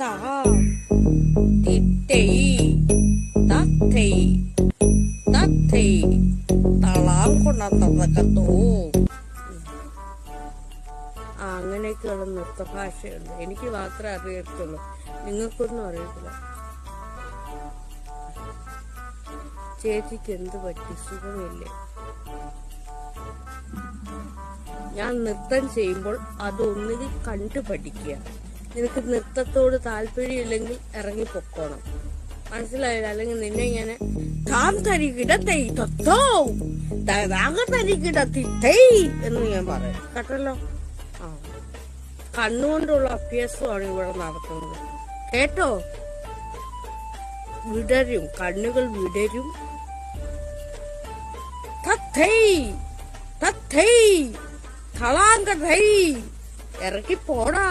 താ തിത്തൈ തത്തൈ തത്തൈ തളാം കൊണ്ടത്തോ. അങ്ങനെയൊക്കെയുള്ള നൃത്തഭാഷയുണ്ട്. എനിക്ക് മാത്രമേ അറിയത്തുള്ളൂ, നിങ്ങൾക്കൊന്നും അറിയത്തില്ല. ചേച്ചിക്ക് എന്ത് പറ്റി, സുഖമില്ലേ? ഞാൻ നൃത്തം ചെയ്യുമ്പോൾ അതൊന്നുകിൽ കണ്ടു പഠിക്കുക. നിനക്ക് നൃത്തത്തോട് താല്പര്യമില്ലെങ്കിൽ ഇറങ്ങി പൊക്കോണം, മനസ്സിലായില്ല? അല്ലെങ്കിൽ നിന്നെ ഇങ്ങനെ താം തരികിടത്തൈ തൊത്തോ തരികിടത്തിത്തൈ എന്ന് ഞാൻ പറയും, കേട്ടല്ലോ? കണ്ണുകൊണ്ടുള്ള അഭ്യാസമാണ് ഇവിടെ നടത്തുന്നത്, കേട്ടോ? വിടരും, കണ്ണുകൾ വിടരും. തത്തൈ തത്തൈ തളാങ്കതൈ, ഇറക്കി പോടാ.